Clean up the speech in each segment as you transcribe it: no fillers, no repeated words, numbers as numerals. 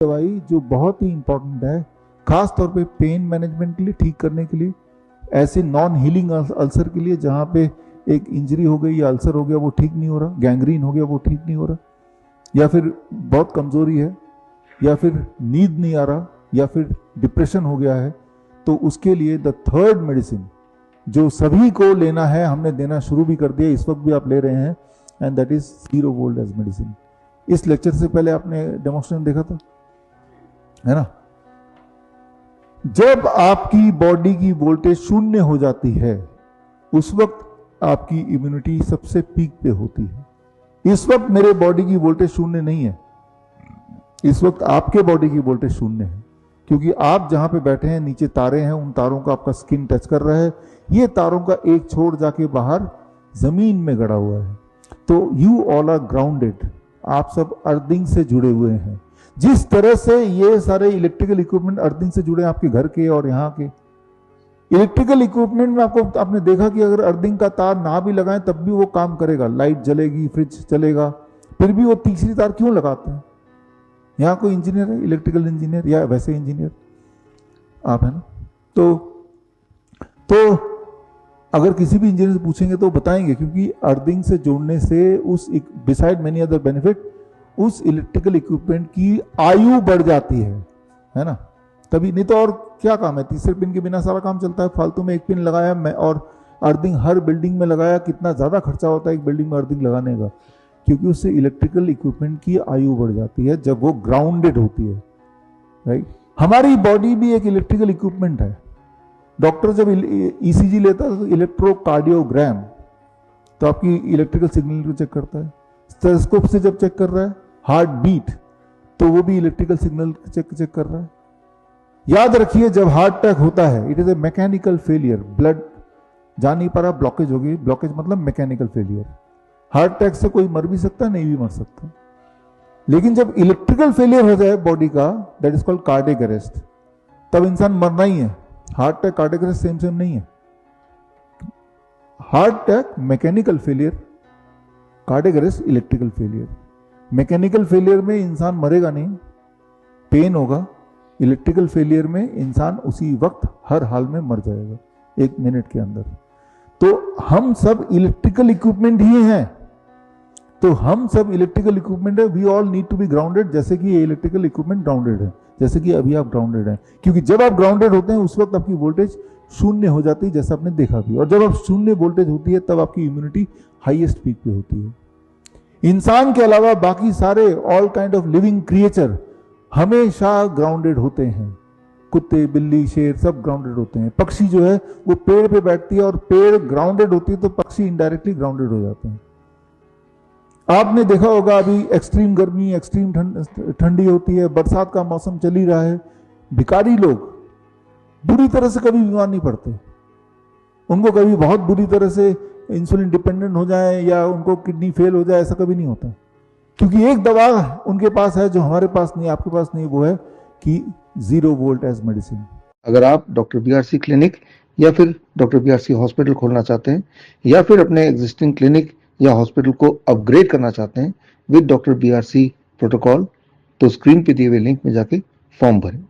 दवाई जो बहुत ही इंपॉर्टेंट है, खास तौर पे पेन मैनेजमेंट के लिए, ठीक करने के लिए, ऐसे नॉन हीलिंग अल्सर के लिए जहाँ पे एक इंजरी हो गई या अल्सर हो गया वो ठीक नहीं हो रहा, गैंग्रीन हो गया वो ठीक नहीं हो रहा, या फिर बहुत कमजोरी है, या फिर नींद नहीं आ रहा, या फिर डिप्रेशन हो गया है, तो उसके लिए द थर्ड मेडिसिन जो सभी को लेना है, हमने देना शुरू भी कर दिया, इस वक्त भी आप ले रहे हैं, and that is 0 volt as medicine. इस लेक्चर से पहले आपने डेमोन्स्ट्रेशन देखा था, है ना? जब आपकी बॉडी की वोल्टेज 0 हो जाती है, उस वक्त आपकी इम्यूनिटी सबसे पीक पे होती है। इस वक्त मेरे बॉडी की वोल्टेज 0 नहीं है, इस वक्त आपके बॉडी की वोल्टेज 0 है, क्योंकि आप जहां पे बैठे हैं नीचे तारे हैं, उन तारों का आपका स्किन टच कर रहा है, ये तारों का एक छोर जाके बाहर जमीन में गड़ा हुआ है। तो यू ऑल आर ग्राउंडेड, आप सब अर्थिंग से जुड़े हुए हैं। जिस तरह से ये सारे इलेक्ट्रिकल इक्विपमेंट अर्थिंग से जुड़े हैं, आपके घर के और यहाँ के इलेक्ट्रिकल इक्विपमेंट में आपने देखा कि अगर अर्थिंग का तार ना भी लगाएं तब भी वो काम करेगा, लाइट जलेगी, फ्रिज चलेगा, फिर भी वो तीसरी तार क्यों लगाते हैं? यहाँ कोई इंजीनियर है, इलेक्ट्रिकल इंजीनियर या वैसे इंजीनियर आप है ना? तो अगर किसी भी इंजीनियर से पूछेंगे तो बताएंगे, क्योंकि अर्थिंग से जोड़ने से उस बिसाइड मेनी अदर बेनिफिट उस इलेक्ट्रिकल इक्विपमेंट की आयु बढ़ जाती है ना? तभी नहीं तो और क्या काम है, तीसरे पिन के बिना सारा काम चलता है। फालतू में एक पिन लगाया मैं और अर्थिंग हर बिल्डिंग में लगाया, कितना ज्यादा खर्चा होता है एक बिल्डिंग में अर्थिंग लगाने का, क्योंकि उससे इलेक्ट्रिकल इक्विपमेंट की आयु बढ़ जाती है जब वो ग्राउंडेड होती है, राइट? हमारी बॉडी भी एक इलेक्ट्रिकल इक्विपमेंट है। डॉक्टर जब ईसीजी लेता है तो इलेक्ट्रोकार्डियोग्राम, तो आपकी इलेक्ट्रिकल सिग्नल को चेक करता है। स्टेथोस्कोप से जब चेक कर रहा है हार्ट बीट, तो वो भी इलेक्ट्रिकल सिग्नल चेक कर रहा है। याद रखिए, जब हार्ट अटैक होता है it is a mechanical failure, blood जा नहीं पा रहा, ब्लॉकेज हो गई, ब्लॉकेज मतलब मैकेनिकल फेलियर। हार्ट अटैक से कोई मर भी सकता है, नहीं भी मर सकता। लेकिन जब इलेक्ट्रिकल फेलियर हो जाए बॉडी का, that is called cardiac arrest, तब इंसान मरना ही है। Heart attack cardiac arrest same नहीं है। Heart attack mechanical failure, cardiac arrest electrical failure. Mechanical failure में इंसान मरेगा नहीं, पेन होगा। इलेक्ट्रिकल फेलियर में इंसान उसी वक्त हर हाल में मर जाएगा, 1 मिनट के अंदर। तो हम सब इलेक्ट्रिकल इक्विपमेंट ही हैं, तो हम सब इलेक्ट्रिकल इक्विपमेंट है। We all need to be grounded, जैसे कि ये इलेक्ट्रिकल इक्विपमेंट ग्राउंडेड है, जैसे कि अभी आप ग्राउंडेड हैं। क्योंकि जब आप ग्राउंडेड होते हैं उस वक्त आपकी वोल्टेज 0 हो जाती है, जैसा आपने देखा भी। और जब आप 0 वोल्टेज होती है तब आपकी इम्यूनिटी हाईएस्ट पीक पे होती है। इंसान के अलावा बाकी सारे all kind of living creature हमेशा ग्राउंडेड होते हैं। कुत्ते, बिल्ली, शेर सब ग्राउंडेड होते हैं। पक्षी जो है वो पेड़ पे बैठती है और पेड़ ग्राउंडेड होती है, तो पक्षी इनडायरेक्टली ग्राउंडेड हो जाते हैं। आपने देखा होगा अभी एक्सट्रीम गर्मी, एक्सट्रीम ठंडी होती है, बरसात का मौसम चल ही रहा है। भिखारी लोग बुरी तरह से कभी बीमार नहीं पड़ते। उनको कभी बहुत बुरी तरह से इंसुलिन डिपेंडेंट हो जाए या उनको किडनी फेल हो जाए, ऐसा कभी नहीं होता, क्योंकि एक दवा उनके पास है जो हमारे पास नहीं, आपके पास नहीं, वो है कि 0 वोल्ट एज मेडिसिन। अगर आप डॉक्टर बीआरसी क्लिनिक या फिर डॉक्टर बीआरसी हॉस्पिटल खोलना चाहते हैं, या फिर अपने एग्जिस्टिंग क्लिनिक या हॉस्पिटल को अपग्रेड करना चाहते हैं विद डॉक्टर बीआरसी प्रोटोकॉल, तो स्क्रीन पे दिए हुए लिंक में जाके फॉर्म भरें।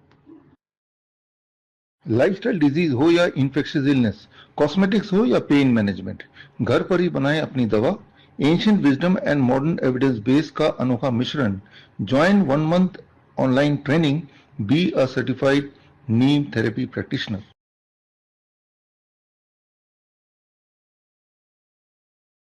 लाइफस्टाइल डिजीज हो या इन्फेक्शियस इलनेस, कॉस्मेटिक्स हो या पेन मैनेजमेंट, घर पर ही बनाएं अपनी दवा। Ancient wisdom and modern evidence base का अनोखा मिश्रण। Join 1 month online training, be a certified Neem therapy practitioner.